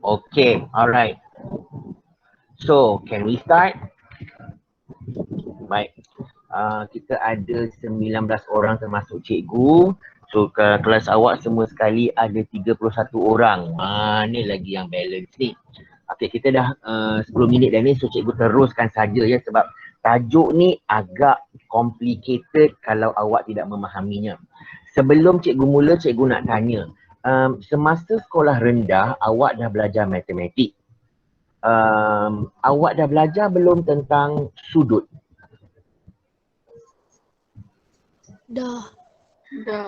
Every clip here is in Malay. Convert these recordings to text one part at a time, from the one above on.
Okay, alright. So, can we start? Baik. Kita ada 19 orang termasuk cikgu. So, kelas awak semua sekali ada 31 orang. Ni lagi yang balance ni. Okay, kita dah 10 minit dah ni. So, cikgu teruskan saja ya sebab tajuk ni agak complicated kalau awak tidak memahaminya. Sebelum cikgu mula, cikgu nak tanya. Semasa sekolah rendah, awak dah belajar matematik. Awak dah belajar belum tentang sudut? Dah.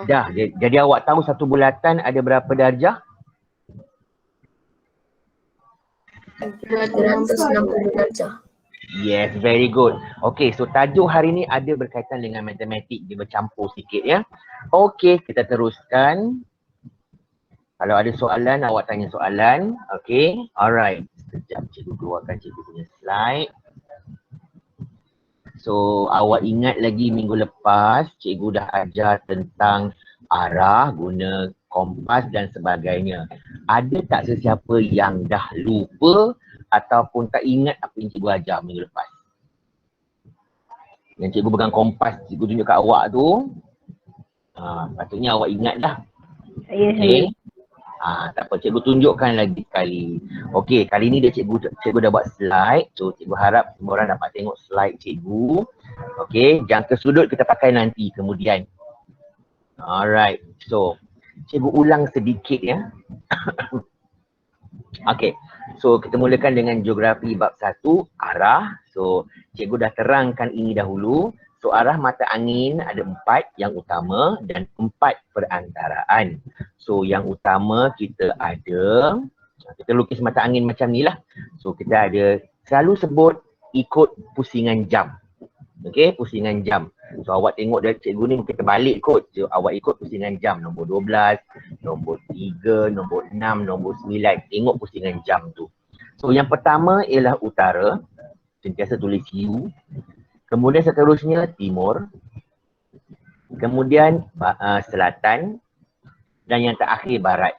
Dah. Jadi awak tahu satu bulatan ada berapa darjah? 360 darjah. Yes, very good. Okay, so tajuk hari ni ada berkaitan dengan matematik. Dia bercampur sikit ya. Okay, kita teruskan. Kalau ada soalan, awak tanya soalan. Okay, alright. Sekejap, cikgu keluarkan cikgu punya slide. So, awak ingat lagi minggu lepas, cikgu dah ajar tentang arah, guna kompas dan sebagainya. Ada tak sesiapa yang dah lupa ataupun tak ingat apa yang cikgu ajar minggu lepas? Yang cikgu pegang kompas, cikgu tunjuk kat awak tu. Patutnya awak ingat dah. Saya. Tak apa, cikgu tunjukkan lagi sekali. Okey, kali ni cikgu dah buat slide. So, cikgu harap semua orang dapat tengok slide cikgu. Okey, jangka sudut kita pakai nanti kemudian. Alright, so cikgu ulang sedikit ya. Okey, so kita mulakan dengan geografi bab 1, arah. So, cikgu dah terangkan ini dahulu. So, arah mata angin ada 4 yang utama dan 4 perantaraan. So, yang utama kita ada, kita lukis mata angin macam ni lah. So, kita ada selalu sebut ikut pusingan jam. Okay, pusingan jam. So, awak tengok dari cikgu ni mungkin terbalik kot. So, awak ikut pusingan jam. Nombor 12, nombor 3, nombor 6, nombor 9. Tengok pusingan jam tu. So, yang pertama ialah utara. Sentiasa tulis U. Kemudian seterusnya timur. Kemudian selatan. Dan yang terakhir barat.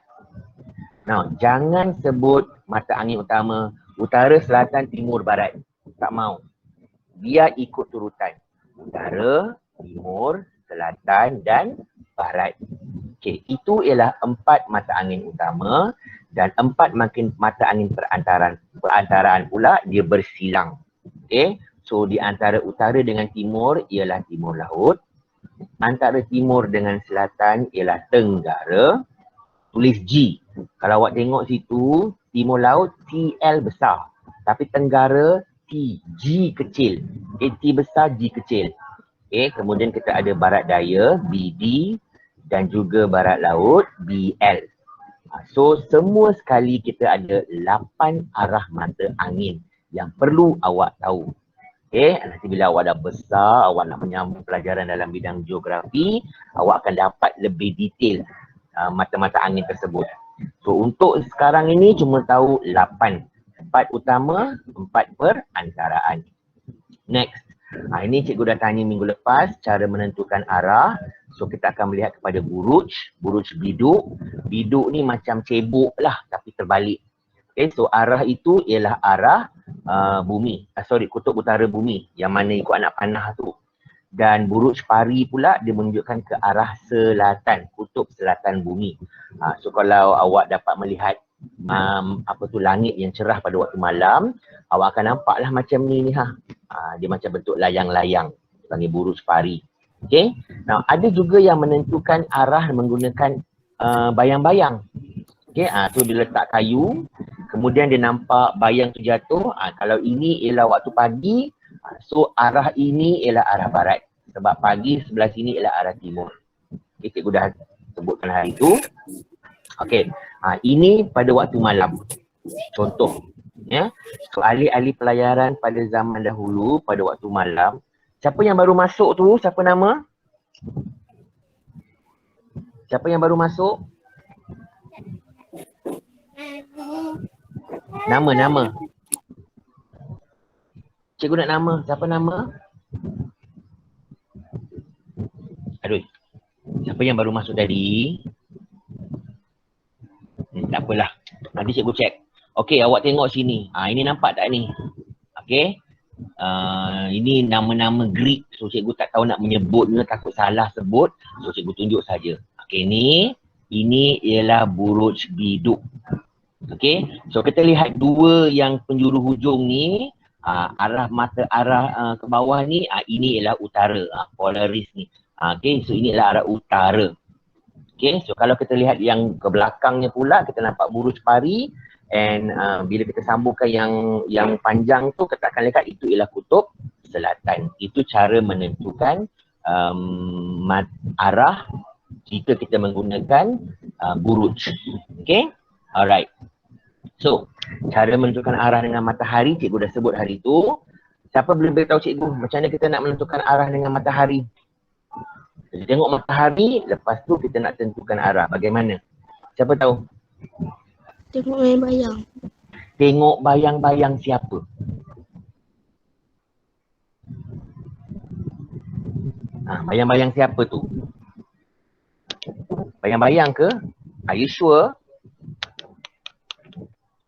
Nah, jangan sebut mata angin utama utara, selatan, timur, barat. Tak mau. Biar ikut turutan. Utara, timur, selatan dan barat. Okey, itu ialah 4 mata angin utama dan 4 mata angin perantaraan pula dia bersilang. Okey, so di antara utara dengan timur ialah timur laut. Antara timur dengan selatan ialah tenggara. Tulis G. Kalau awak tengok situ, timur laut TL besar. Tapi tenggara T, G kecil. T besar, G kecil. Kemudian kita ada barat daya, BD. Dan juga barat laut, BL. So, semua sekali kita ada 8 arah mata angin yang perlu awak tahu. Nanti bila awak dah besar, awak nak menyambung pelajaran dalam bidang geografi, awak akan dapat lebih detail mata-mata angin tersebut. So, untuk sekarang ini cuma tahu 8. 4 utama, 4 perantaraan. Next. Ini cikgu dah tanya minggu lepas cara menentukan arah. So, kita akan melihat kepada buruj biduk. Biduk ni macam cebok lah tapi terbalik. So arah itu ialah arah kutub utara bumi yang mana ikut anak panah tu. Dan buruj pari pula dia menunjukkan ke arah selatan, kutub selatan bumi. So kalau awak dapat melihat langit yang cerah pada waktu malam, awak akan nampaklah macam ni ha. Dia macam bentuk layang-layang, panggil buruj pari. Okey. Nah, ada juga yang menentukan arah menggunakan bayang-bayang. Okey, tu dia letak kayu, kemudian dia nampak bayang tu jatuh. Kalau ini ialah waktu pagi, so arah ini ialah arah barat. Sebab pagi sebelah sini ialah arah timur. Okay, cikgu dah sebutkan hari itu. Okey, ini pada waktu malam. Contoh, ya. So ahli-ahli pelayaran pada zaman dahulu pada waktu malam. Siapa yang baru masuk tu? Siapa nama? Siapa yang baru masuk? Nama. Cikgu nak nama. Siapa nama? Aduh. Siapa yang baru masuk tadi? Tak apalah. Nanti cikgu cek. Okey, awak tengok sini. Ini nampak tak ni? Okey. Ini nama-nama Greek. So cikgu tak tahu nak menyebutnya, takut salah sebut. So cikgu tunjuk saja. Okey, ini ialah buruj biduk. Okey. So kita lihat dua yang penjuru hujung ni, arah mata arah ke bawah ni, ini ialah utara. Polaris ni. Okey, so ini ialah arah utara. Okay, so kalau kita lihat yang ke belakangnya pula, kita nampak buruj pari, and bila kita sambungkan yang panjang tu, kita akan lihat itu ialah kutub selatan. Itu cara menentukan arah jika kita menggunakan buruj. Okay, alright. So, cara menentukan arah dengan matahari, cikgu dah sebut hari tu. Siapa boleh beritahu cikgu macam mana kita nak menentukan arah dengan matahari? Kita tengok matahari, lepas tu kita nak tentukan arah. Bagaimana? Siapa tahu? Tengok bayang-bayang. Tengok bayang-bayang siapa? Bayang-bayang siapa tu? Bayang-bayang ke? Are you sure?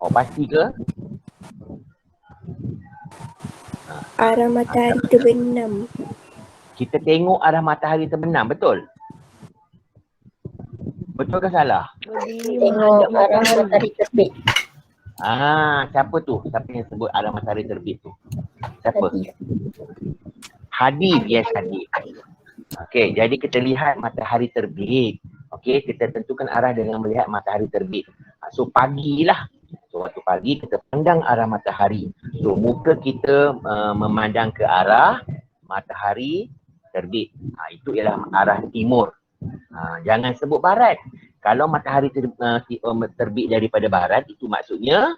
Oh, pasti ke? Arah matahari terbenam. Kita tengok arah matahari terbenam, betul? Betul ke salah? Tengok arah matahari terbit. Siapa tu? Siapa yang sebut arah matahari terbit tu? Siapa? Hadis. Yes, Hadis. Okey, jadi kita lihat matahari terbit. Okey, kita tentukan arah dengan melihat matahari terbit. So pagi lah. So waktu pagi kita pandang arah matahari. So muka kita memandang ke arah matahari terbit. Itu ialah arah timur. Jangan sebut barat. Kalau matahari terbit daripada barat, itu maksudnya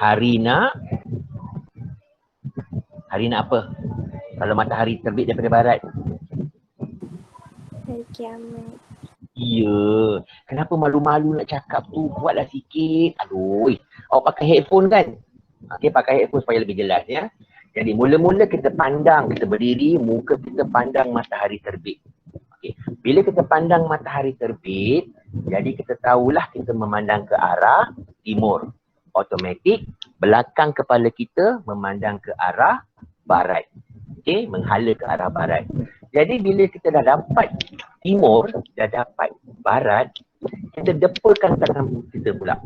hari nak apa? Kalau matahari terbit daripada barat? Hari kiamat. Ya. Kenapa malu-malu nak cakap tu? Buatlah sikit. Aduh. Awak pakai headphone kan? Okey, pakai headphone supaya lebih jelas ya. Jadi mula-mula kita pandang, kita berdiri, muka kita pandang matahari terbit. Okay. Bila kita pandang matahari terbit, jadi kita tahulah kita memandang ke arah timur. Automatik, belakang kepala kita memandang ke arah barat. Okay, menghala ke arah barat. Jadi bila kita dah dapat timur, dah dapat barat, kita depakan tangan kita pula.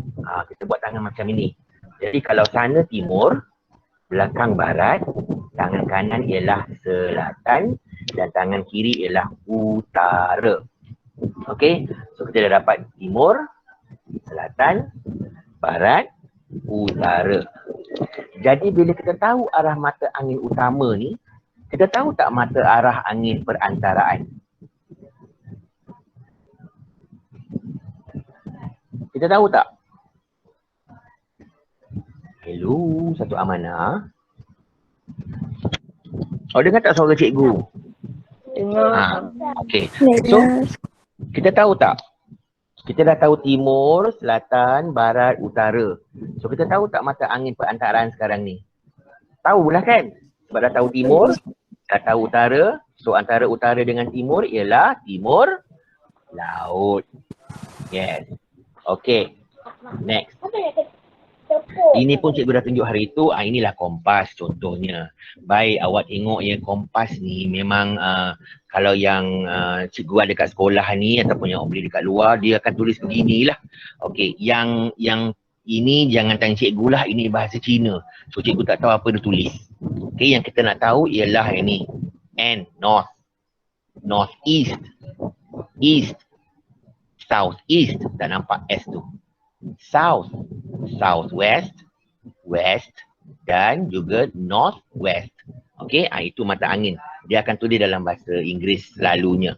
Kita buat tangan macam ini. Jadi kalau sana timur, belakang barat, tangan kanan ialah selatan dan tangan kiri ialah utara. Okey, so kita dah dapat timur, selatan, barat, utara. Jadi bila kita tahu arah mata angin utama ni, kita tahu tak mata arah angin perantaraan? Kita tahu tak? Hello, satu amanah. Dengar tak suara cikgu? Dengar. Okey. So, kita tahu tak? Kita dah tahu timur, selatan, barat, utara. So, kita tahu tak mata angin perantaraan sekarang ni? Tahu lah kan? Sebab dah tahu timur, dah tahu utara. So, antara utara dengan timur ialah timur laut. Yes. Okey. Next. Ini pun cikgu dah tunjuk hari tu, inilah kompas contohnya. Baik, awak tengok ya, kompas ni memang kalau yang cikgu ada kat sekolah ni ataupun yang beli dekat luar, dia akan tulis beginilah. Okey, yang ini jangan tanya cikgu lah, ini bahasa Cina. So cikgu tak tahu apa dia tulis. Okey, yang kita nak tahu ialah ini. N, north. North east. East. South east. Tak nampak S tu. South, southwest, west dan juga northwest. Okey, itu mata angin. Dia akan tulis dalam bahasa Inggeris selalunya.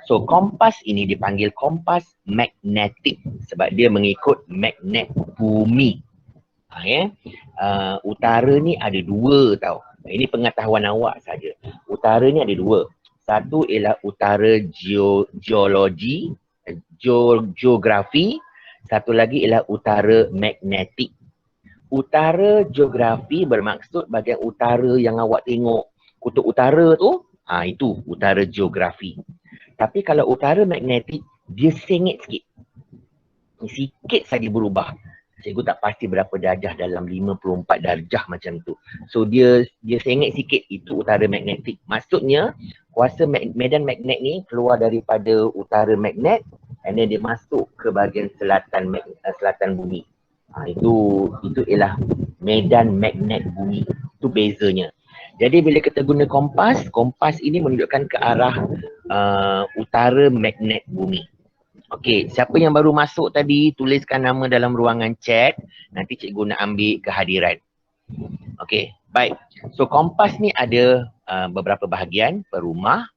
So, kompas ini dipanggil kompas magnetik sebab dia mengikut magnet bumi. Utara ni ada dua tau. Ini pengetahuan awak saja. Utara ni ada dua. Satu ialah utara geologi, geografi. Satu lagi ialah utara magnetik. Utara geografi bermaksud bahagian utara yang awak tengok kutub utara tu, itu utara geografi. Tapi kalau utara magnetik, dia sengit sikit. sikit saja berubah. Cikgu tak pasti berapa darjah, dalam 54 darjah macam tu. So dia sengit sikit, itu utara magnetik. Maksudnya kuasa medan magnet ni keluar daripada utara magnet and then dia masuk ke bahagian selatan bumi. Itu ialah medan magnet bumi. Itu bezanya. Jadi bila kita guna kompas ini menunjukkan ke arah utara magnet bumi. Okey, siapa yang baru masuk tadi, tuliskan nama dalam ruangan chat. Nanti cikgu nak ambil kehadiran. Okey, baik. So kompas ni ada beberapa bahagian. Perumah,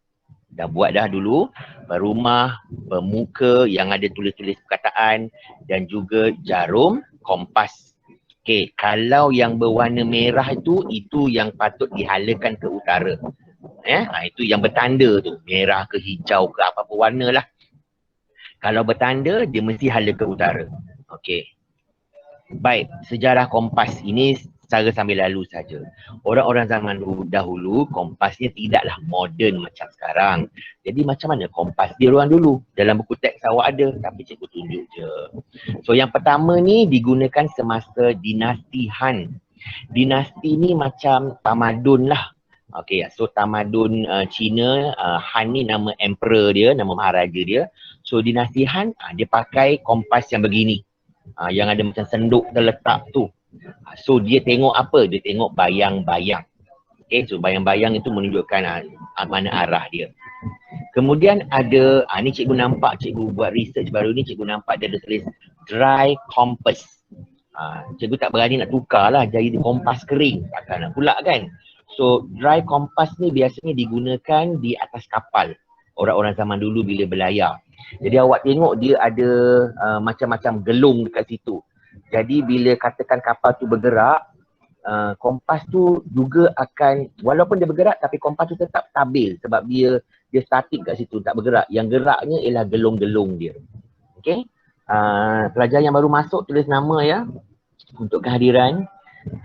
dah buat dah dulu. Perumah, pemuka yang ada tulis-tulis perkataan dan juga jarum kompas. Okey, kalau yang berwarna merah itu yang patut dihalakan ke utara. Itu yang bertanda tu, merah ke hijau ke apa-apa warna lah. Kalau bertanda, dia mesti hala ke utara. Okey. Baik, sejarah kompas ini secara sambil lalu saja. Orang-orang zaman dahulu, kompasnya tidaklah moden macam sekarang. Jadi macam mana kompas dia orang dulu? Dalam buku teks awak ada, tapi cikgu tunjuk je. So yang pertama ni digunakan semasa dinasti Han. Dinasti ni macam tamadun lah. Okey, so tamadun Cina, Han ni nama emperor dia, nama maharaja dia. So dinasti Han, dia pakai kompas yang begini. Yang ada macam senduk terletak tu. So dia tengok apa? Dia tengok bayang-bayang. Okay, so bayang-bayang itu menunjukkan mana arah dia. Kemudian ada, ni cikgu nampak, cikgu buat research baru ni, cikgu nampak dia ada tulis dry compass. Cikgu tak berani nak tukar lah jadi kompas kering. Takkan nak pula kan? So dry compass ni biasanya digunakan di atas kapal. Orang-orang zaman dulu bila berlayar. Jadi awak tengok dia ada macam-macam gelung dekat situ. Jadi bila katakan kapal tu bergerak, kompas tu juga akan, walaupun dia bergerak tapi kompas tu tetap stabil sebab dia statik kat situ, tak bergerak. Yang geraknya ialah gelung-gelung dia. Okey. Pelajar yang baru masuk tulis nama ya untuk kehadiran.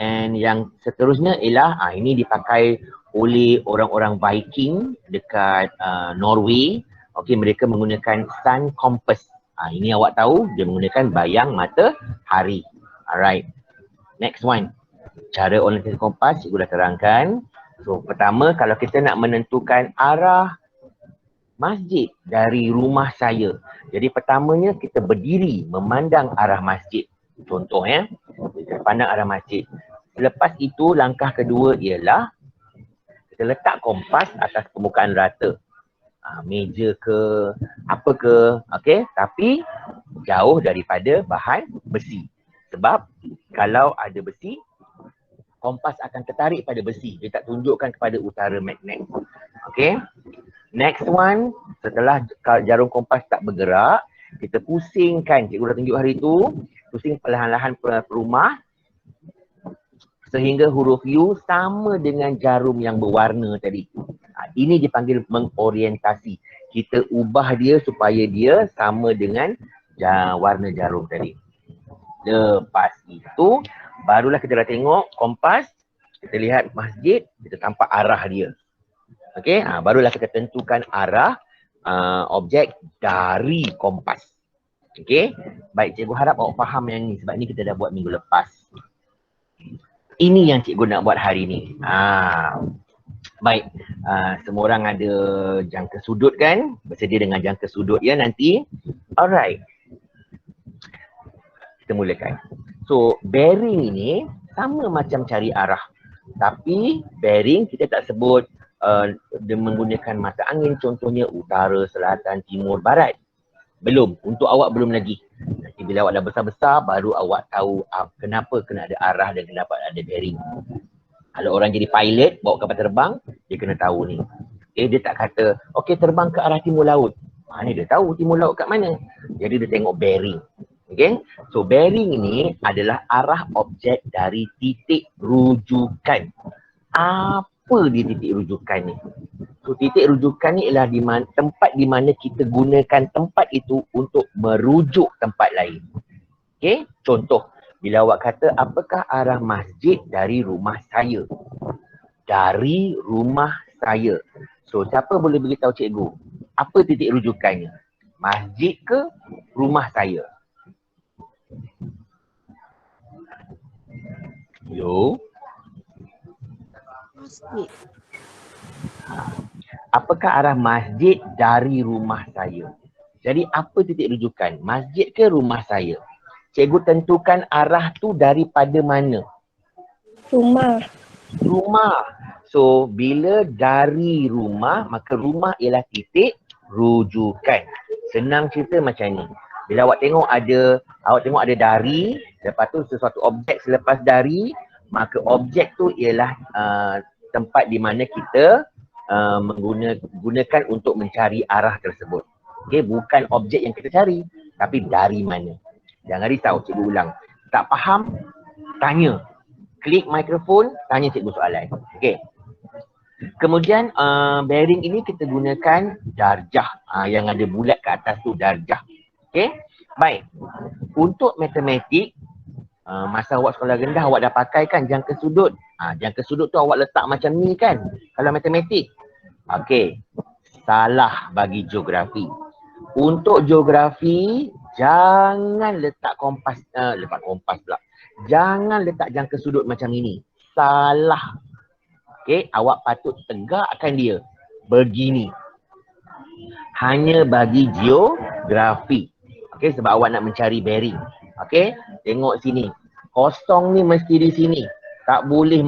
And yang seterusnya ialah ini dipakai oleh orang-orang Viking dekat Norway. Okey, mereka menggunakan sun compass. Ini awak tahu, dia menggunakan bayang matahari. Alright. Next one. Cara orientasi kompas, cikgu dah terangkan. So, pertama kalau kita nak menentukan arah masjid dari rumah saya. Jadi pertamanya kita berdiri memandang arah masjid. Contoh ya, kita pandang arah masjid. Selepas itu langkah kedua ialah kita letak kompas atas permukaan rata. Meja ke, apa ke, okey, tapi jauh daripada bahan besi. Sebab kalau ada besi, kompas akan tertarik pada besi. Dia tak tunjukkan kepada utara magnet. Okey. Next one, setelah jarum kompas tak bergerak, kita pusingkan, cikgu dah tunjuk hari tu, pusing perlahan-lahan perumah sehingga huruf U sama dengan jarum yang berwarna tadi. Ini dipanggil mengorientasi. Kita ubah dia supaya dia sama dengan warna jarum tadi. Lepas itu, barulah kita dah tengok kompas, kita lihat masjid, kita tampak arah dia. Okey, barulah kita tentukan arah objek dari kompas. Okey, baik, cikgu harap awak faham yang ni sebab ni kita dah buat minggu lepas. Ini yang cikgu nak buat hari ni. Baik, semua orang ada jangka sudut kan? Bersedia dengan jangka sudut ya nanti. Alright. Kita mulakan. So, bearing ini sama macam cari arah. Tapi bearing kita tak sebut dia menggunakan mata angin, contohnya utara, selatan, timur, barat. Belum, untuk awak belum lagi. Nanti bila awak dah besar-besar baru awak tahu kenapa kena ada arah dan kenapa ada bearing. Kalau orang jadi pilot, bawa kapal terbang, dia kena tahu ni. Dia tak kata, okey terbang ke arah timur laut. Ni dia tahu timur laut kat mana. Jadi dia tengok bearing. Okay, so bearing ini adalah arah objek dari titik rujukan. Apa dia titik rujukan ni? So titik rujukan ni ialah tempat di mana kita gunakan tempat itu untuk merujuk tempat lain. Okay, contoh. Bila awak kata, apakah arah masjid dari rumah saya? Dari rumah saya. So, siapa boleh beritahu cikgu? Apa titik rujukannya? Masjid ke rumah saya? Yo. Masjid. Apakah arah masjid dari rumah saya? Jadi apa titik rujukan? Masjid ke rumah saya? Cikgu tentukan arah tu daripada mana? Rumah. Rumah. So, bila dari rumah, maka rumah ialah titik rujukan. Senang cerita macam ni. Bila awak tengok ada dari, lepas tu sesuatu objek selepas dari, maka objek tu ialah tempat di mana kita menggunakan untuk mencari arah tersebut. Okay, bukan objek yang kita cari, tapi dari mana. Jangan risau, cikgu ulang. Tak faham, tanya. Klik mikrofon, tanya cikgu soalan. Okay. Kemudian bearing ini kita gunakan darjah. Yang ada bulat ke atas tu darjah. Okay. Baik. Untuk matematik, masa awak sekolah rendah awak dah pakai kan jangka sudut. Jangka sudut tu awak letak macam ni kan. Kalau matematik. Okay. Salah bagi geografi. Untuk geografi, jangan letak kompas pula. Jangan letak jangka sudut macam ini. Salah. Okey, awak patut tegakkan dia. Begini. Hanya bagi geografi. Okey, sebab awak nak mencari bearing. Okey, tengok sini. Kosong ni mesti di sini. Tak boleh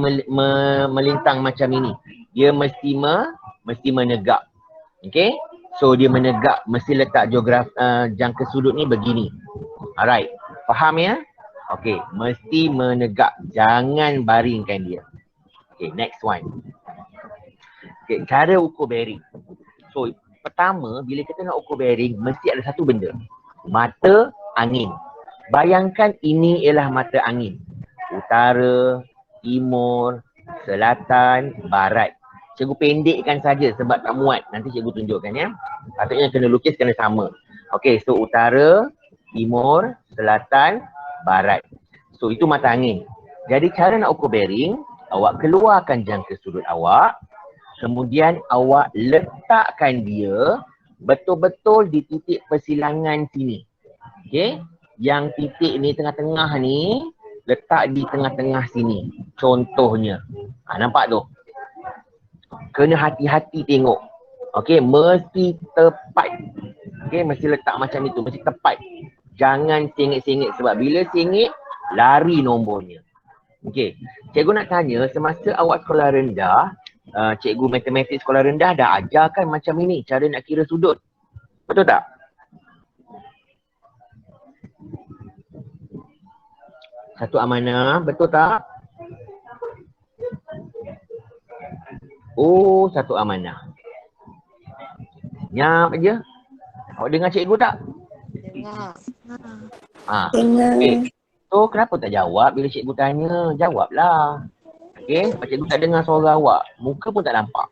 melintang macam ini. Dia mesti menegak. Okey, so dia menegak. Mesti letak jangka sudut ni begini. Alright, faham ya? Okey, mesti menegak. Jangan baringkan dia. Okay, next one. Okay, cara ukur bearing. So, pertama, bila kita nak ukur bearing, mesti ada satu benda. Mata angin. Bayangkan ini ialah mata angin. Utara, timur, selatan, barat. Cikgu pendekkan saja sebab tak muat. Nanti cikgu tunjukkan ya. Patutnya kena lukis kena sama. Okay, so utara, timur, selatan, barat. So, itu mata angin. Jadi, cara nak ukur bearing, awak keluarkan jangka sudut awak, kemudian awak letakkan dia betul-betul di titik persilangan sini. Okey? Yang titik ni tengah-tengah ni letak di tengah-tengah sini. Contohnya. Nampak tu? Kena hati-hati tengok. Okey, mesti tepat. Okey, mesti letak macam itu, mesti tepat. Jangan sengit-sengit sebab bila sengit lari nombornya. Okey, cikgu nak tanya, semasa awak sekolah rendah, cikgu matematik sekolah rendah dah ajarkan macam ini, cara nak kira sudut. Betul tak? Satu amanah, betul tak? Oh, satu amanah. Nyap je. Awak dengar cikgu tak? Dengar. Dengar. Okay. So, kenapa tak jawab bila cikgu tanya? Jawablah. Okey, cikgu tak dengar suara awak. Muka pun tak nampak.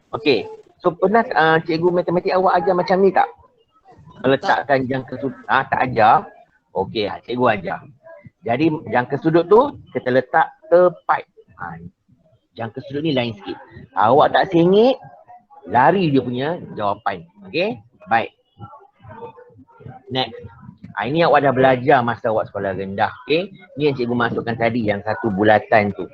Okey. So, pernah cikgu matematik awak ajar macam ni tak? Meletakkan jangka sudut. Tak ajar. Okey, cikgu ajar. Jadi, jangka sudut tu kita letak tepat. Jangka sudut ni lain sikit. Awak tak sengit, lari dia punya jawapan. Okey? Baik. Next. Ini awak dah belajar masa awak sekolah rendah. Okay? Ni yang cikgu masukkan tadi, yang satu bulatan tu.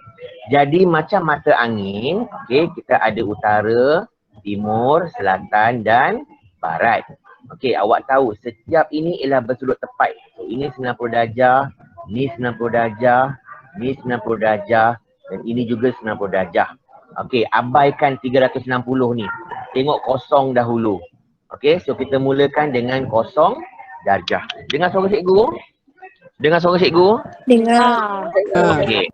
Jadi macam mata angin, okay, kita ada utara, timur, selatan dan barat. Okay, awak tahu setiap ini ialah bersudut tepat. So, ini 90 darjah, ni 90 darjah, ni 90 darjah dan ini juga 90 darjah. Okay, abaikan 360 ni. Tengok kosong dahulu. Okay, so kita mulakan dengan kosong darjah. Dengar suara cikgu? Dengar suara cikgu? Dengar. Okey.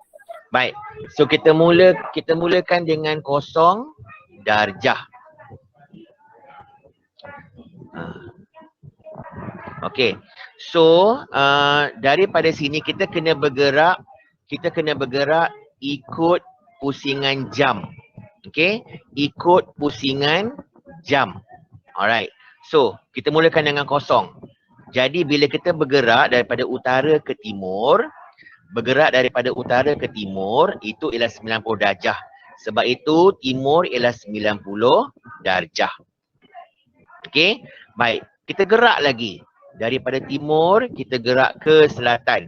Baik. So kita mulakan dengan kosong darjah. Okey. So daripada sini kita kena bergerak ikut pusingan jam. Okey? Ikut pusingan jam. Alright. So kita mulakan dengan kosong. Jadi bila kita bergerak daripada utara ke timur, itu ialah 90 darjah. Sebab itu timur ialah 90 darjah. Okey? Baik, kita gerak lagi. Daripada timur kita gerak ke selatan.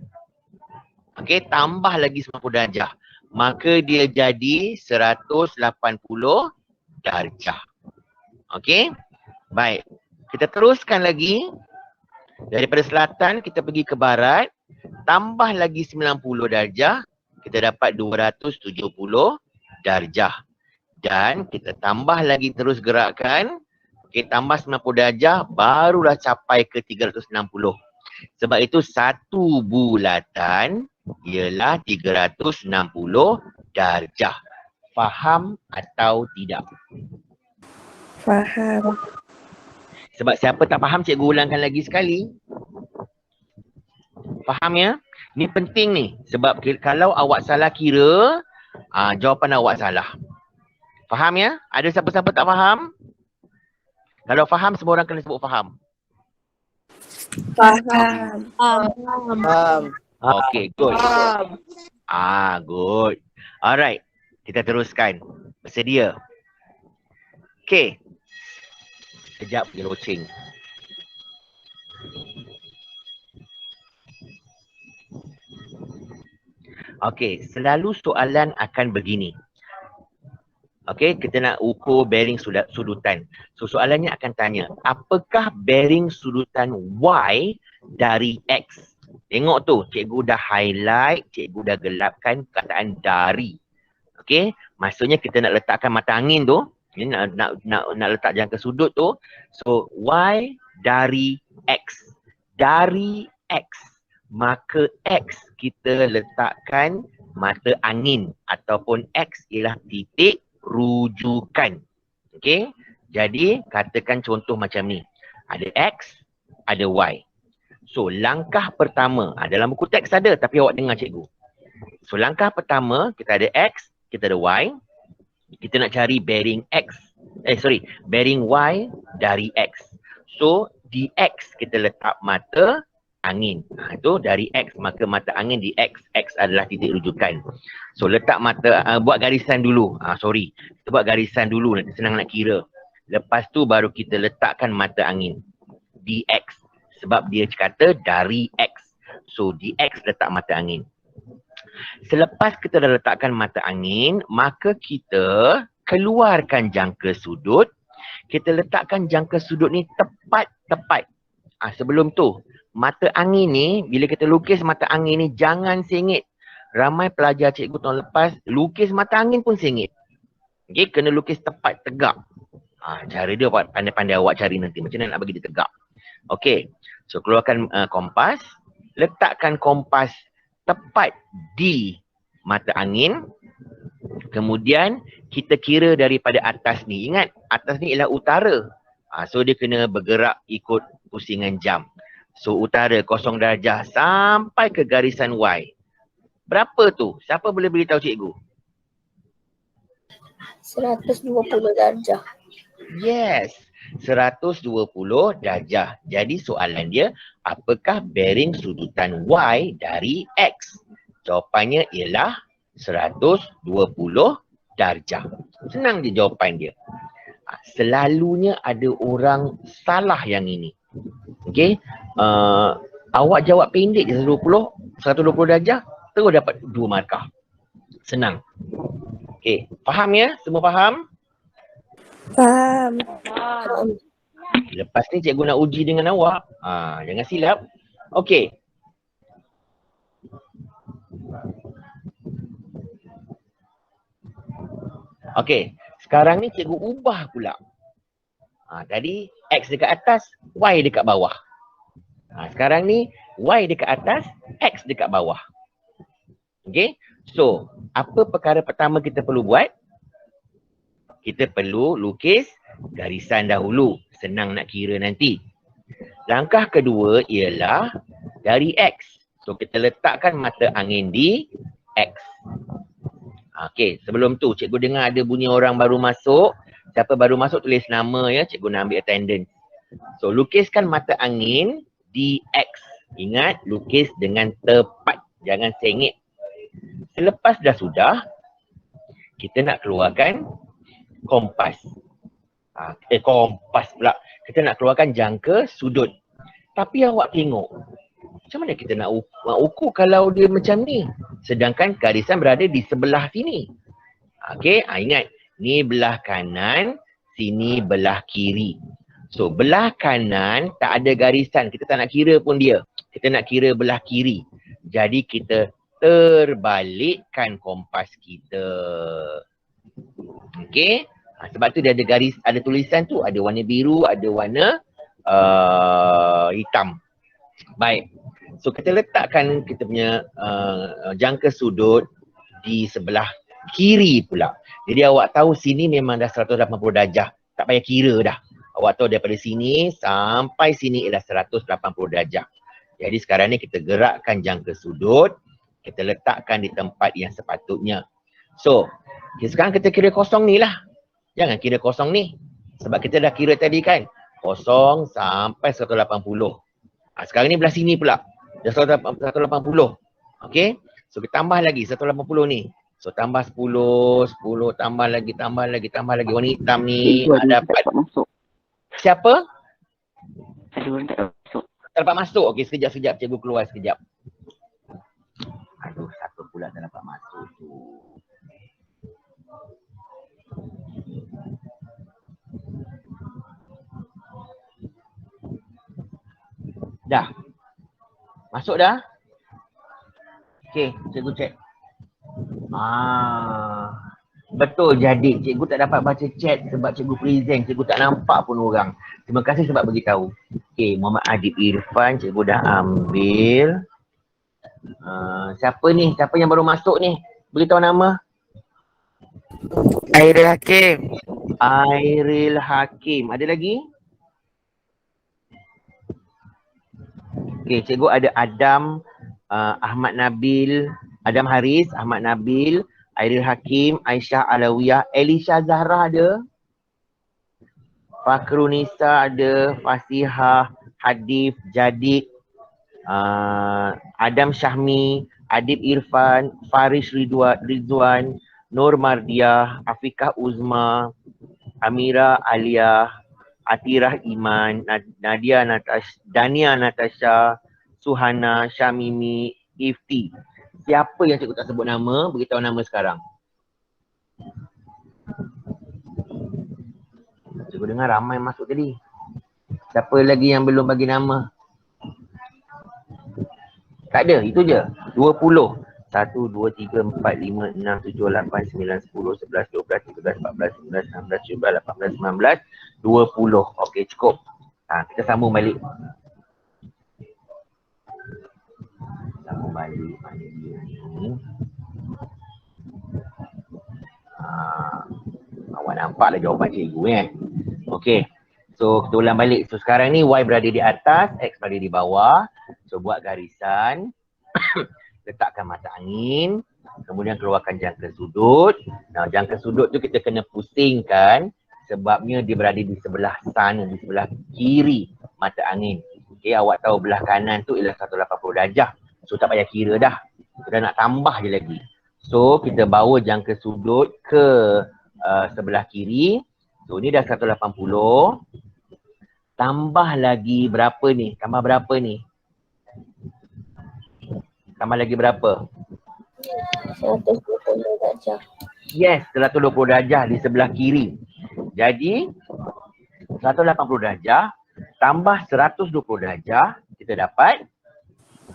Okey, tambah lagi 90 darjah. Maka dia jadi 180 darjah. Okey? Baik. Kita teruskan lagi. Daripada selatan kita pergi ke barat. Tambah lagi 90 darjah. Kita dapat 270 darjah. Dan kita tambah lagi terus gerakkan. Okey, tambah 90 darjah barulah capai ke 360. Sebab itu satu bulatan ialah 360 darjah. Faham atau tidak? Faham. Sebab siapa tak faham, cikgu ulangkan lagi sekali. Faham ya? Ni penting ni. Sebab kalau awak salah kira, jawapan awak salah. Faham ya? Ada siapa-siapa tak faham? Kalau faham, semua orang kena sebut faham. Faham. Faham. Okay, good. Good. Alright. Kita teruskan. Bersedia? Okay. Sekejap dia loceng. Okay, selalu soalan akan begini. Okay, kita nak ukur bearing sudutan. So soalannya akan tanya, apakah bearing sudutan Y dari X? Tengok tu, cikgu dah highlight, cikgu dah gelapkan perkataan dari. Okay, maksudnya kita nak letakkan mata angin tu. Nak letak jangka sudut tu. So Y dari X. Dari X. Maka X kita letakkan mata angin. Ataupun X ialah titik rujukan. Okay. Jadi katakan contoh macam ni. Ada X, ada Y. So langkah pertama. Dalam buku teks ada tapi awak dengar cikgu. So langkah pertama kita ada X, kita ada Y. Kita nak cari bearing X. Bearing Y dari X. So di X kita letak mata angin. Itu dari X, maka mata angin di X. X adalah titik rujukan. So letak mata, buat garisan dulu. Kita buat garisan dulu, nanti senang nak kira. Lepas tu baru kita letakkan mata angin di X. Sebab dia kata dari X. So di X letak mata angin. Selepas kita dah letakkan mata angin, maka kita keluarkan jangka sudut. Kita letakkan jangka sudut ni tepat-tepat. Sebelum tu, mata angin ni, bila kita lukis mata angin ni, jangan sengit. Ramai pelajar cikgu tahun lepas, lukis mata angin pun sengit. Okay, kena lukis tepat, tegak. Cara dia pandai-pandai awak cari nanti. Macam mana nak bagi dia tegak. Okay, so keluarkan kompas. Letakkan kompas tepat di mata angin. Kemudian kita kira daripada atas ni. Ingat, atas ni ialah utara. So dia kena bergerak ikut pusingan jam. So utara 0 darjah sampai ke garisan Y. Berapa tu? Siapa boleh beritahu cikgu? 120 darjah. Yes. 120 darjah. Jadi soalan dia, apakah bearing sudutan Y dari X? Jawapannya ialah 120 darjah. Senang je jawapan dia. Selalunya ada orang salah yang ini. Okey. Awak jawab pendek je 120 darjah, terus dapat 2 markah. Senang. Okey, faham ya? Semua faham? Faham. Lepas ni cikgu nak uji dengan awak. Jangan silap. Okey. Okey. Sekarang ni cikgu ubah pula. Tadi X dekat atas, Y dekat bawah. Sekarang ni Y dekat atas, X dekat bawah. Okey. So, apa perkara pertama kita perlu buat? Kita perlu lukis garisan dahulu. Senang nak kira nanti. Langkah kedua ialah dari X. So, kita letakkan mata angin di X. Okey, sebelum tu cikgu dengar ada bunyi orang baru masuk. Siapa baru masuk tulis nama ya, cikgu nak ambil attendance. So, lukiskan mata angin di X. Ingat, lukis dengan tepat. Jangan sengit. Selepas dah sudah, kita nak keluarkan kompas. Kompas pula. Kita nak keluarkan jangka sudut. Tapi awak tengok, Macam mana kita nak ukur kalau dia macam ni? Sedangkan garisan berada di sebelah sini. Okey, ingat. Ni belah kanan, sini belah kiri. So, belah kanan tak ada garisan. Kita tak nak kira pun dia. Kita nak kira belah kiri. Jadi, kita terbalikkan kompas kita. Okey. Sebab tu dia ada garis, ada tulisan tu. Ada warna biru, ada warna hitam. Baik. So kita letakkan kita punya jangka sudut di sebelah kiri pula. Jadi awak tahu sini memang dah 180 darjah. Tak payah kira dah. Awak tahu daripada sini sampai sini ialah 180 darjah. Jadi sekarang ni kita gerakkan jangka sudut. Kita letakkan di tempat yang sepatutnya. So, sekarang kita kira kosong ni lah. Jangan kira kosong ni. Sebab kita dah kira tadi kan. Kosong sampai 180. Sekarang ni belah sini pula. Dah 180. Okay. So kita tambah lagi 180 ni. So tambah 10, 10 tambah lagi. Warna hitam ni dapat. Siapa? Ada orang tak masuk. Tak dapat masuk. Okay, sekejap. Cikgu keluar sekejap. Aduh, siapa pula tak dapat masuk tu. Dah. Masuk dah? Okey, cikgu cek. Betul jadi cikgu tak dapat baca chat sebab cikgu present, cikgu tak nampak pun orang. Terima kasih sebab beritahu. Okey, Muhammad Adib Irfan, cikgu dah ambil. Siapa ni? Siapa yang baru masuk ni? Beritahu nama. Airil Hakim. Airil Hakim. Ada lagi? Okey, cikgu ada Adam, Ahmad Nabil, Adam Haris, Ahmad Nabil, Airil Hakim, Aisyah Alawiyah, Elisha Zahra ada. Fakrunisa ada, Fasihah, Hadif, Jadik, Adam Syahmi, Adib Irfan, Faris Ridwan, Nur Mardiah, Afikah Uzma, Amira Alia, Atirah Iman, Nadia Natasha, Dania Natasha, Suhana, Syamimi, Ifti. Siapa yang cikgu tak sebut nama, beritahu nama sekarang. Cikgu dengar ramai masuk tadi. Siapa lagi yang belum bagi nama? Tak ada, itu je. 20. 1, 2, 3, 4, 5, 6, 7, 8, 9, 10, 11, 12, 13, 14, 15, 16, 17, 18, 19, 20. Okey, cukup. Kita sambung balik. Sambung balik. Awak nampaklah jawapan cikgu Okey. So, kita ulang balik. So, sekarang ni Y berada di atas, X berada di bawah. So, buat garisan. Letakkan mata angin. Kemudian keluarkan jangka sudut. Nah, jangka sudut tu kita kena pusingkan. Sebabnya dia berada di sebelah sana, di sebelah kiri mata angin. Okay, awak tahu belah kanan tu ialah 180 darjah. So, tak payah kira dah. Kita nak tambah je lagi. So, kita bawa jangka sudut ke sebelah kiri. So, ni dah 180. Tambah lagi berapa ni? Tambah berapa ni? Tambah lagi berapa? 120 darjah. Yes, 120 darjah di sebelah kiri. Jadi, 180 darjah tambah 120 darjah, kita dapat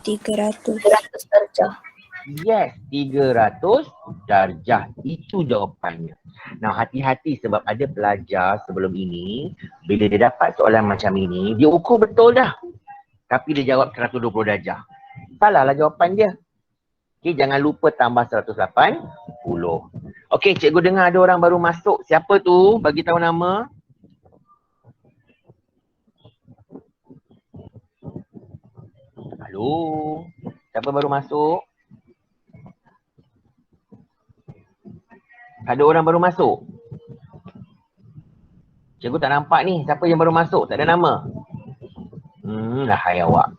300 darjah. yes, 300 darjah. Itu jawapannya. Nah, hati-hati sebab ada pelajar sebelum ini, bila dia dapat soalan macam ini, dia ukur betul dah. Tapi dia jawab 120 darjah. Salahlah jawapan dia. Okey, jangan lupa tambah 180. Okey, cikgu dengar ada orang baru masuk. Siapa tu? Bagi tahu nama. Halo. Siapa baru masuk? Ada orang baru masuk? Cikgu tak nampak ni. Siapa yang baru masuk? Tak ada nama. Lahai awak.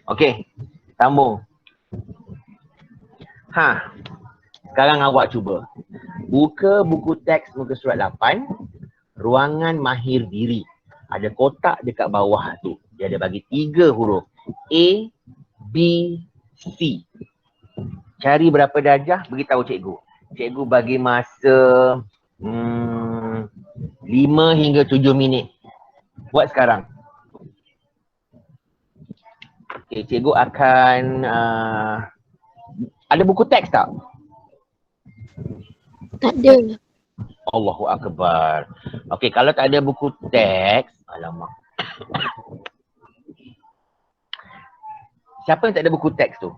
Okey. Sambung. Sekarang awak cuba. Buka buku teks muka surat 8. Ruangan mahir diri. Ada kotak dekat bawah tu. Dia ada bagi 3 huruf. A, B, C. Cari berapa darjah, beritahu cikgu. Cikgu bagi masa 5 hingga 7 minit. Buat sekarang. Okay, cikgu akan ada buku teks tak? Tak ada. Allahu Akbar. Okey, kalau tak ada buku teks, alamak. Siapa yang tak ada buku teks tu?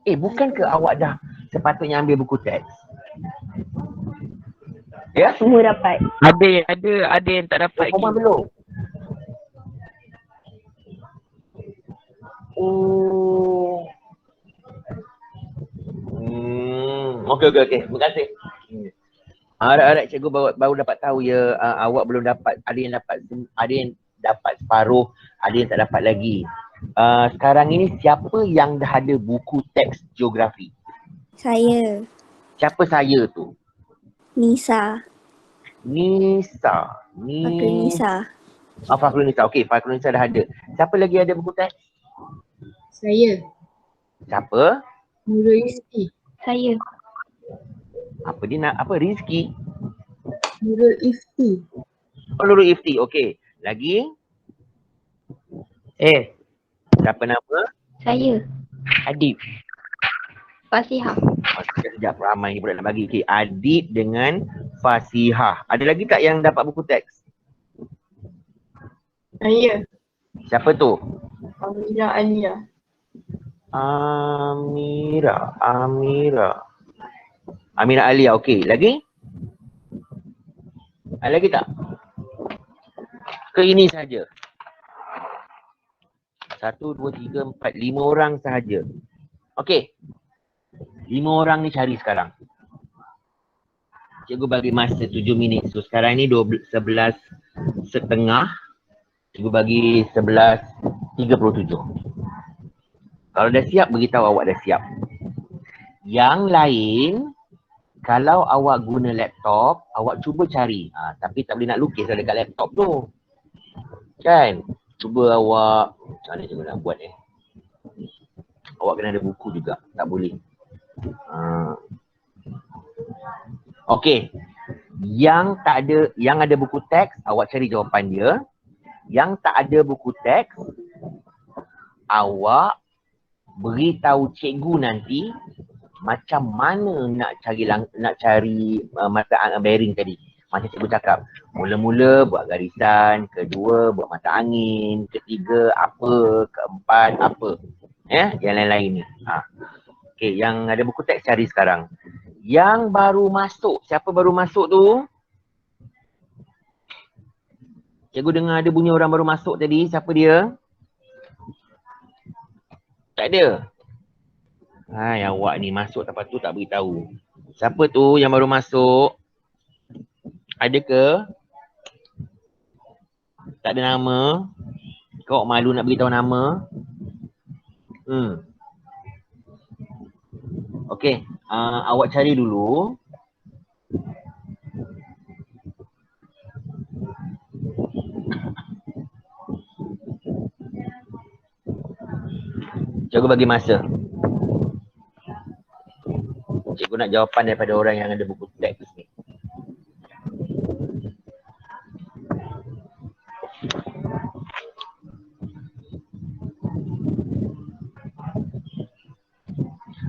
Bukankah awak dah sepatutnya ambil buku teks? Ya? Semua dapat. Ada yang tak dapat Korang lagi. belum? Oh. Okey. Terima kasih. Harap-harap cikgu baru dapat tahu ya, awak belum dapat, ada yang dapat separuh, ada yang tak dapat lagi. Sekarang ini siapa yang dah ada buku teks geografi? Saya. Siapa saya tu? Nisa. Nisa. Fakul Nisa. Fakul Nisa. Okey, Fakul Nisa dah ada. Siapa lagi ada buku teks? Saya. Siapa? Nurul Rizki. Saya. Apa dia nak? Apa? Rizki? Nurul Ifti. Oh, Nurul Ifti. Okey. Lagi? Siapa nama? Saya. Adib. Fasihah. Sekejap, ramai ni pula nak bagi. Okey, Adib dengan Fasihah. Ada lagi tak yang dapat buku teks? Saya. Siapa tu? Amira Alia. Amira Alia. Okey, lagi? Ada lagi tak? Ke ini saja? 1, 2, 3, 4, 5 orang sahaja. Okey. 5 orang ni cari sekarang. Cikgu bagi masa 7 minit. So sekarang ni 11.30. Cikgu bagi 11.37. Kalau dah siap, beritahu awak dah siap. Yang lain, kalau awak guna laptop, awak cuba cari. Tapi tak boleh nak lukis lah dekat laptop tu. Kan? Cuba awak, macam mana cikgu nak buat ni? Awak kena ada buku juga. Tak boleh. Okey. Yang ada buku teks, awak cari jawapan dia. Yang tak ada buku teks, awak beritahu cikgu nanti macam mana nak cari mata bearing tadi. Macam cikgu cakap, mula-mula buat garisan, kedua buat mata angin, ketiga apa, keempat apa. Yang lain-lain ni. Okey, yang ada buku teks cari sekarang. Yang baru masuk, siapa baru masuk tu? Cikgu dengar ada bunyi orang baru masuk tadi, siapa dia? Tak ada. Yang awak ni masuk tempat tu tak beritahu. Siapa tu yang baru masuk? Ada ke? Tak ada nama? Kau malu nak beritahu nama? Okey, awak cari dulu. Cikgu bagi masa. Cikgu nak jawapan daripada orang yang ada buku teks ni.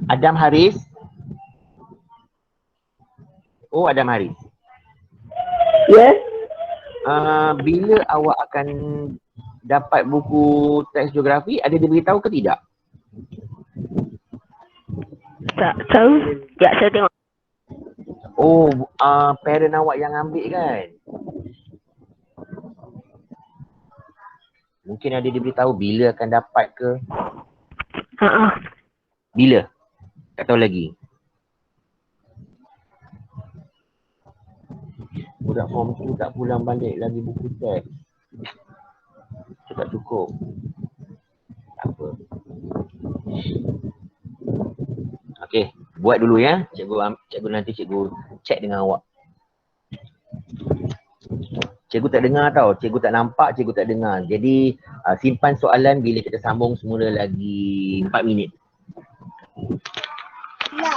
Adam Haris. Oh, Adam Haris. Yes. Bila awak akan dapat buku teks geografi, ada diberitahu ke tidak? Tak tahu. Ya, saya tengok. Oh, parent awak yang ambil kan? Mungkin ada diberitahu bila akan dapat ke? Bila? Tak tahu lagi. Budak form tu tak pulang balik lagi buku teks. Tak cukup. Tak apa. Okey, buat dulu ya. Cikgu nanti cikgu cek dengan awak. Cikgu tak dengar tau. Cikgu tak nampak, cikgu tak dengar. Jadi simpan soalan bila kita sambung semula lagi 4 minit. لا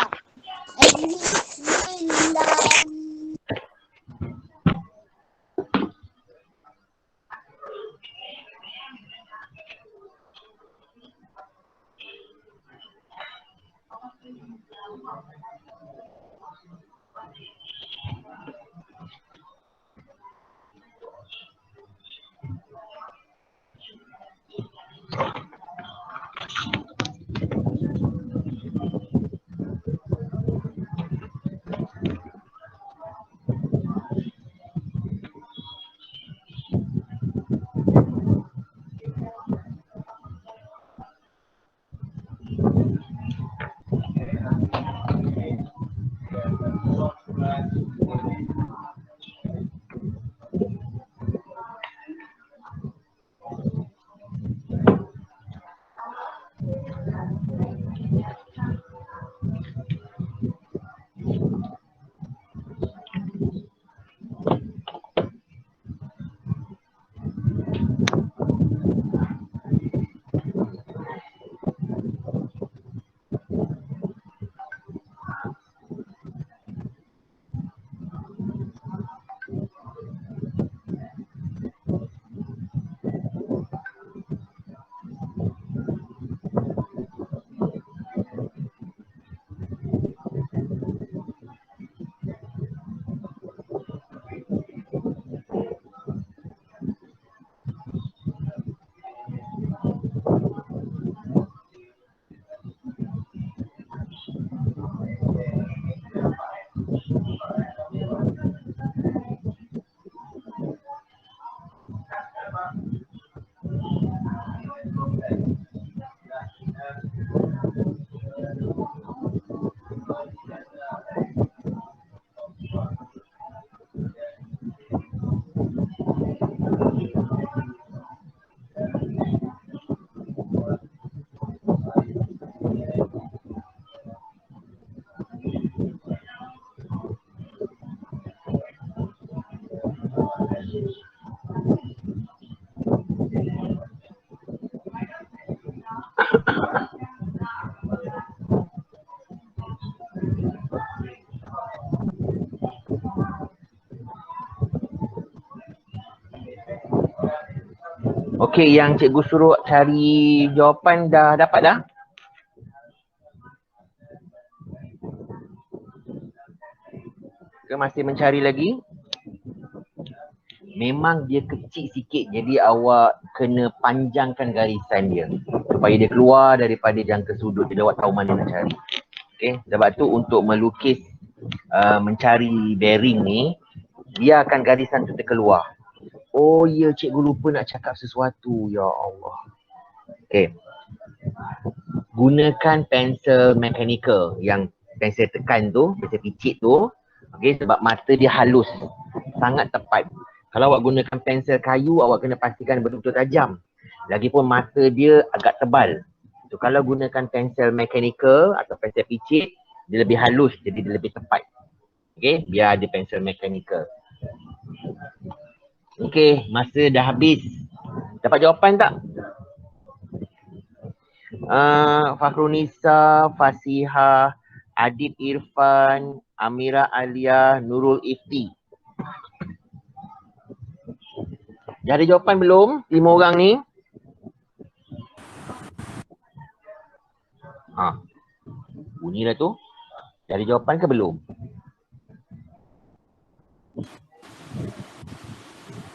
Okey, yang cikgu suruh cari jawapan dah dapat dah? Ke masih mencari lagi? Memang dia kecil sikit, jadi awak kena panjangkan garisan dia supaya dia keluar daripada jangka sudut. Jadi awak tahu mana nak cari. Okey, sebab tu untuk melukis mencari bearing ni, dia akan garisan tu terkeluar. Oh ya, cikgu lupa nak cakap sesuatu. Ya Allah. Okey. Gunakan pensel mechanical yang pensel tekan tu, pensel picit tu. Okey, sebab mata dia halus. Sangat tepat. Kalau awak gunakan pensel kayu, awak kena pastikan betul-betul tajam. Lagipun mata dia agak tebal. So, kalau gunakan pensel mechanical atau pensel picit, dia lebih halus, jadi dia lebih tepat. Okey, biar ada pensel mechanical. Okey, masa dah habis. Dapat jawapan tak? Fakhrunisa, Fasihah, Adib Irfan, Amira Alia, Nurul Ifti. Dah ada jawapan belum? 5 orang ni? Bunyi dah tu. Dah ada jawapan ke belum?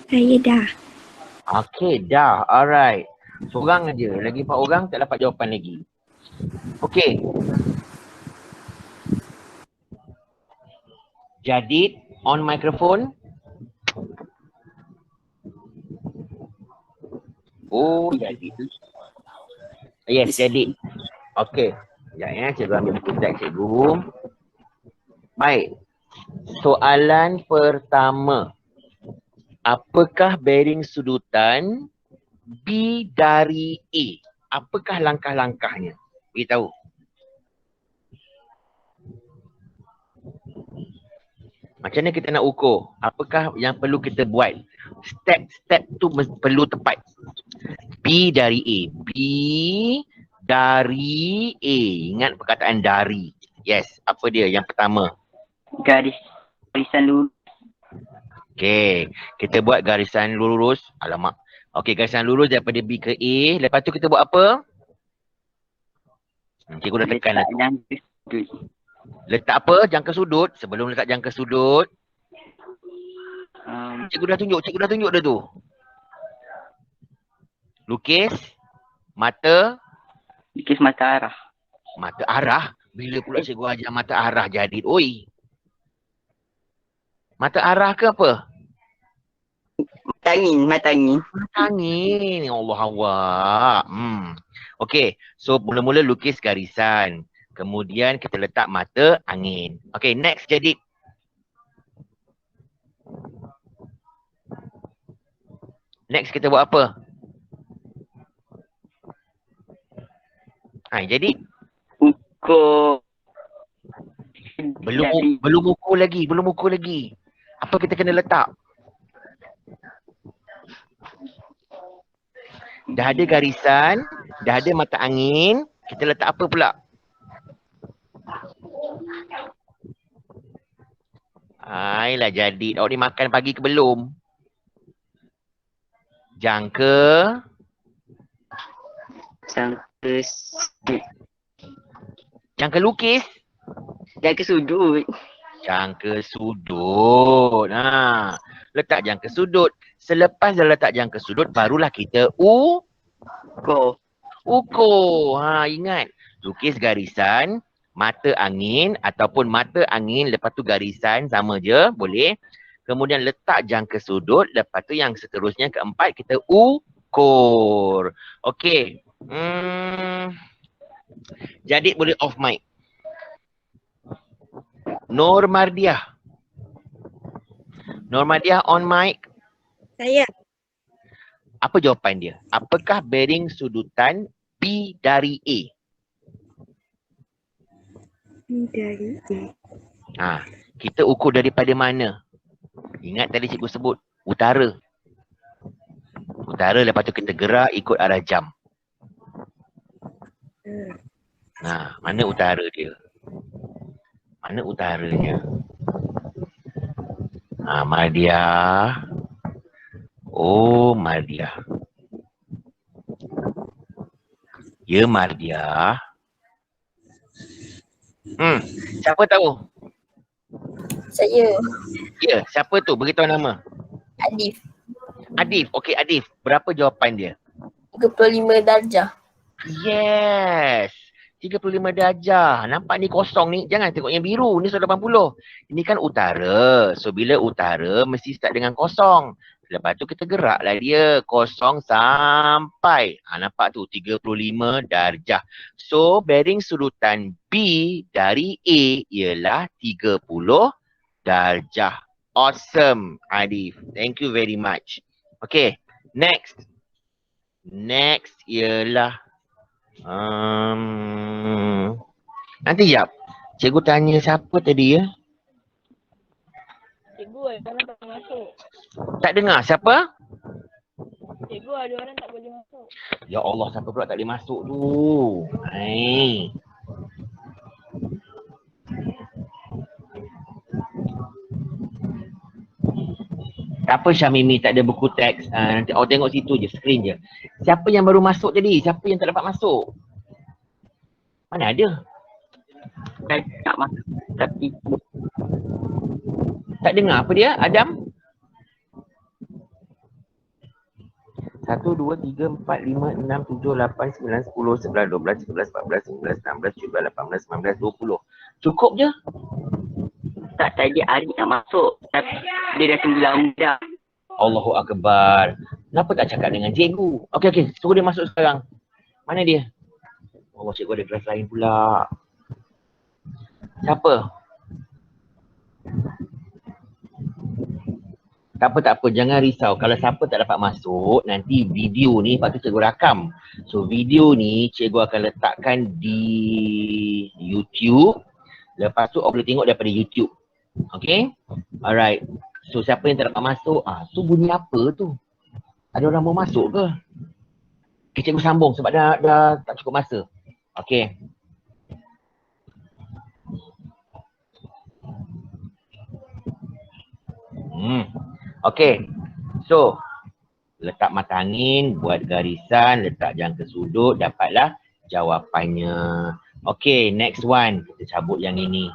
Saya dah. Okey, dah. Alright. Seorang aja. Lagi 4 orang tak dapat jawapan lagi. Okey. Jadid, on microphone. Oh, Jadid. Yes, Jadid. Okey. Sekejap ya, cikgu ambil buku teks cikgu. Baik. Soalan pertama. Apakah bearing sudutan B dari A? Apakah langkah-langkahnya? Beritahu. Macam mana kita nak ukur? Apakah yang perlu kita buat? Step-step tu perlu tepat. B dari A. B dari A. Ingat perkataan dari. Yes, apa dia yang pertama? Garisan lurus. Okey, kita buat garisan lurus. Alamak. Okey, garisan lurus daripada B ke A. Lepas tu kita buat apa? Cikgu dah tekan dah. Letak apa? Jangka sudut. Sebelum letak jangka sudut. Cikgu dah tunjuk dah tu. Lukis mata arah. Mata arah? Bila pula cikgu ajar mata arah jadi? Oi. Mata arah ke apa? Mata angin. Mata angin. Allah awak. Okey. So mula-mula lukis garisan. Kemudian kita letak mata angin. Okey, next jadi. Next kita buat apa? Jadi Ukur. belum ukur lagi. Apa kita kena letak? Dah ada garisan, dah ada mata angin, kita letak apa pula? Ailah jadi. Awak ni makan pagi ke belum? Jangka lukis. Jangka sudut. Jangka sudut. Letak jangka sudut. Selepas dah letak jangka sudut, barulah kita ukur. Ingat. Lukis garisan, mata angin ataupun mata angin, lepas tu garisan, sama je, boleh. Kemudian letak jangka sudut, lepas tu yang seterusnya keempat kita ukur. Okey. Jadi boleh off mic. Nur Mardiah on mic. Saya. Apa jawapan dia? Apakah bearing sudutan B dari A? B dari A. Kita ukur daripada mana? Ingat tadi cikgu sebut utara. Lepas tu kita gerak ikut arah jam. Mana utara dia? Mana utaranya? Mardiah. Oh, Mardiah. Ya, Mardiah. Siapa tahu? Saya. Ya, siapa tu? Beritahu nama. Adif. Okey, Adif. Berapa jawapan dia? 35 darjah. Yes. 35 darjah. Nampak ni kosong ni. Jangan tengok yang biru. Ni 180. Ini kan utara. So, bila utara mesti start dengan kosong. Lepas tu kita geraklah dia. Kosong sampai. Nampak tu 35 darjah. So, bearing sudutan B dari A ialah 30 darjah. Awesome, Adif. Thank you very much. Okay, next. Next ialah nanti jap. Cikgu tanya siapa tadi ya? Cikgu ada orang tak boleh masuk. Tak dengar siapa? Cikgu ada orang tak boleh masuk. Ya Allah, siapa pula tak boleh masuk tu? Siapa Syamimi tak ada buku teks? Nanti awak tengok situ je, screen je. Siapa yang baru masuk tadi? Siapa yang tak dapat masuk? Mana ada? Tak masuk. Tapi tak dengar apa dia? Adam? 1, 2, 3, 4, 5, 6, 7, 8, 9, 10, 11, 12, 13, 14, 15, 16, 17, 18, 19, 20. Cukup je? tak tadi Arif nak masuk. Tapi dia dah tunggu lama dah. Allahu Akbar. Kenapa tak cakap dengan cikgu? Okey, suruh dia masuk sekarang. Mana dia? Allah, cikgu ada kelas lain pula. Siapa? Tak apa. Jangan risau. Kalau siapa tak dapat masuk, nanti video ni patut cikgu rakam. So, video ni cikgu akan letakkan di YouTube. Lepas tu, awak boleh tengok daripada YouTube. Okay. Alright. So siapa yang tak dapat masuk? Tu bunyi apa tu? Ada orang mau masuk ke? Okay, cikgu sambung sebab dah tak cukup masa. Okay. Okay. So, letak mata angin, buat garisan, letak jangka sudut, dapatlah jawapannya. Okay, next one. Kita cabut yang ini.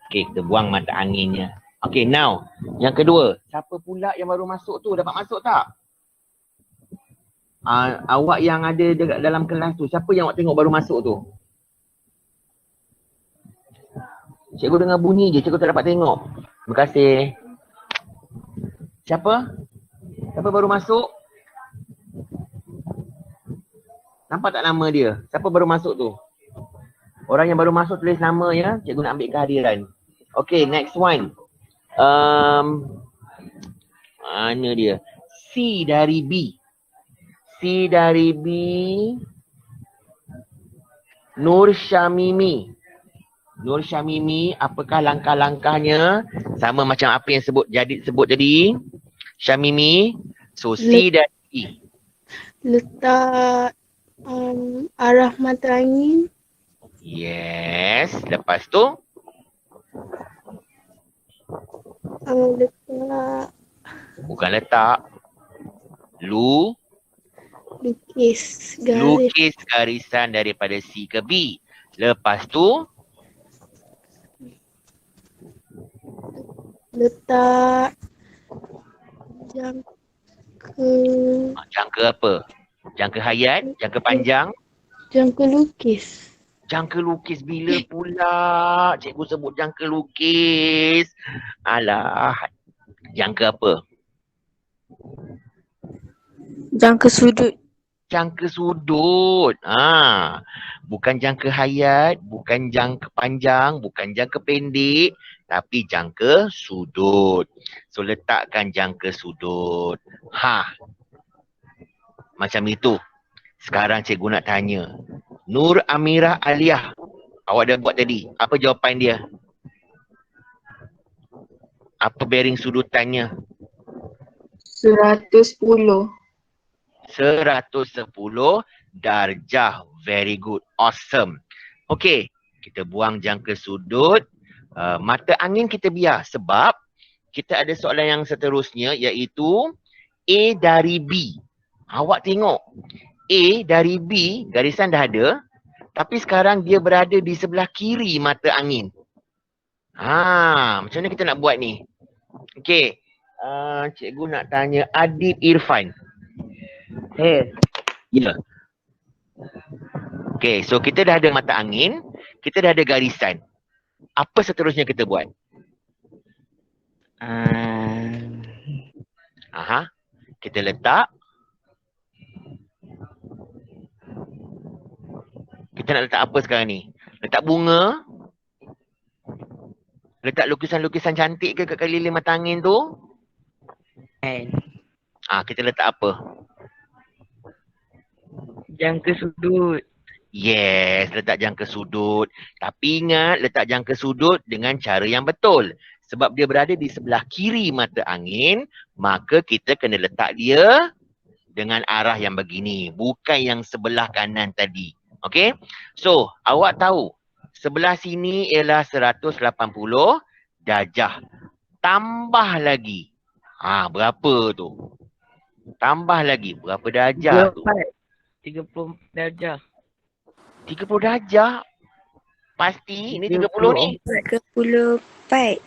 Okay, kita buang mata anginnya. Okay, now. Yang kedua. Siapa pula yang baru masuk tu? Dapat masuk tak? Awak yang ada dekat dalam kelas tu, siapa yang awak tengok baru masuk tu? Cikgu dengar bunyi je, cikgu tak dapat tengok. Terima kasih. Siapa? Siapa baru masuk? Nampak tak nama dia? Siapa baru masuk tu? Orang yang baru masuk tulis nama ya. Cikgu nak ambil kehadiran. Okay, next one. Mana dia? C dari B. C dari B. Nur Syamimi. Nur Syamimi, apakah langkah-langkahnya? Sama macam apa yang sebut tadi. Syamimi. So C dari B. Letak arah mata angin. Yes. Lepas tu? Letak Bukan letak. lukis garis. Lukis garisan daripada C ke B. Lepas tu? Letak jangka. Jangka apa? Jangka hayat? Jangka panjang? Jangka lukis. Jangka lukis bila pula cikgu sebut jangka lukis? Alah. Jangka apa? Jangka sudut. Jangka sudut. Bukan jangka hayat, bukan jangka panjang, bukan jangka pendek, tapi jangka sudut. So letakkan jangka sudut. Macam itu. Sekarang cikgu nak tanya. Nur Amirah Aliyah. Awak dah buat tadi. Apa jawapan dia? Apa bearing sudutannya? 110. 110 darjah. Very good. Awesome. Okay. Kita buang jangka sudut. Mata angin kita biar. Sebab kita ada soalan yang seterusnya iaitu A dari B. Awak tengok. A dari B, garisan dah ada. Tapi sekarang dia berada di sebelah kiri mata angin. Macam mana kita nak buat ni? Okay. Cikgu nak tanya Adib Irfan. Ya. Okay, so kita dah ada mata angin, kita dah ada garisan. Apa seterusnya kita buat? Kita letak. Kita nak letak apa sekarang ni? Letak bunga? Letak lukisan-lukisan cantik ke kat keliling mata angin tu? Kita letak apa? Jangka sudut. Yes, letak jangka sudut. Tapi ingat, letak jangka sudut dengan cara yang betul. Sebab dia berada di sebelah kiri mata angin, maka kita kena letak dia dengan arah yang begini. Bukan yang sebelah kanan tadi. Okay? So, awak tahu, sebelah sini ialah 180 darjah. Tambah lagi. Berapa tu? Tambah lagi. Berapa darjah tu? 30 darjah. 30 darjah? Pasti? Ini 30 ni? 34.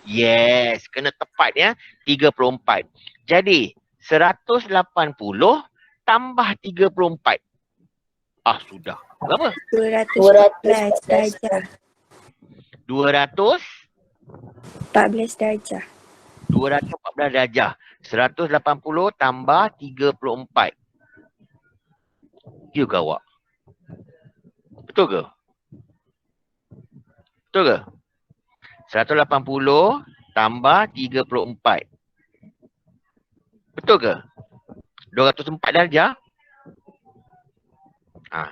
Yes, kena tepat ya. 34. Jadi, 180 tambah 34. Sudah. Berapa? 214 darjah. 214 darjah. 214 darjah. 180 tambah 34. Ya ke awak? Betul ke? Betul ke? 180 tambah 34. Betul ke? 204 darjah?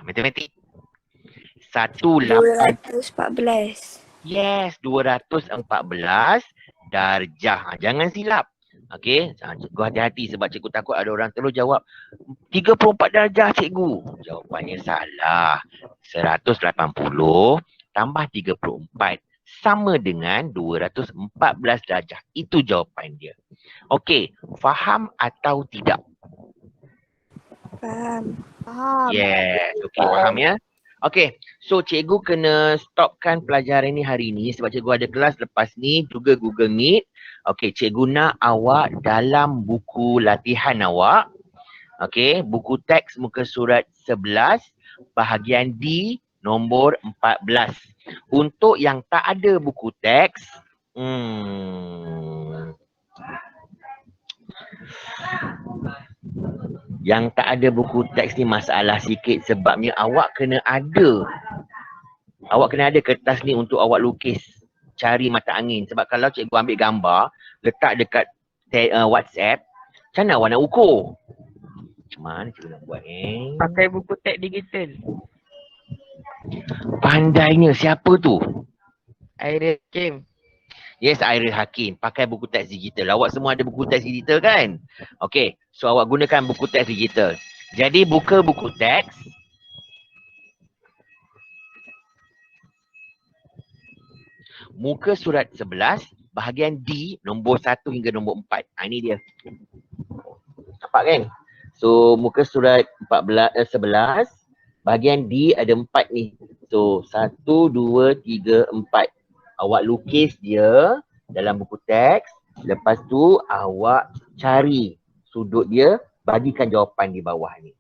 Matematik. 214. Yes, 214 darjah. Jangan silap. Okey, cikgu hati-hati sebab cikgu takut ada orang terus jawab 34 darjah cikgu. Jawapannya salah. 180 tambah 34 sama dengan 214 darjah. Itu jawapan dia. Okey, faham atau tidak? Faham. Yes, okey, faham ya? Okey, so cikgu kena stopkan pelajaran ni hari ni sebab cikgu ada kelas lepas ni juga Google Meet. Okey, cikgu nak awak dalam buku latihan awak. Okey, buku teks muka surat 11 bahagian D nombor 14. Untuk yang tak ada buku teks, yang tak ada buku teks ni masalah sikit sebabnya awak kena ada. Awak kena ada kertas ni untuk awak lukis. Cari mata angin. Sebab kalau cikgu ambil gambar, letak dekat WhatsApp, macam mana awak nak ukur? Macam mana cikgu nak buat Pakai buku teks digital. Pandainya siapa tu? Aira Kim. Yes, Aira Hakim. Pakai buku teks digital. Awak semua ada buku teks digital kan? Okey. So awak gunakan buku teks digital. Jadi buka buku teks. Muka surat 11. Bahagian D. Nombor 1 hingga nombor 4. Ini dia. Nampak kan? So muka surat 11. Bahagian D ada 4 ni. So 1, 2, 3, 4. Awak lukis dia dalam buku teks. Lepas tu awak cari sudut dia, bagikan jawapan di bawah ni.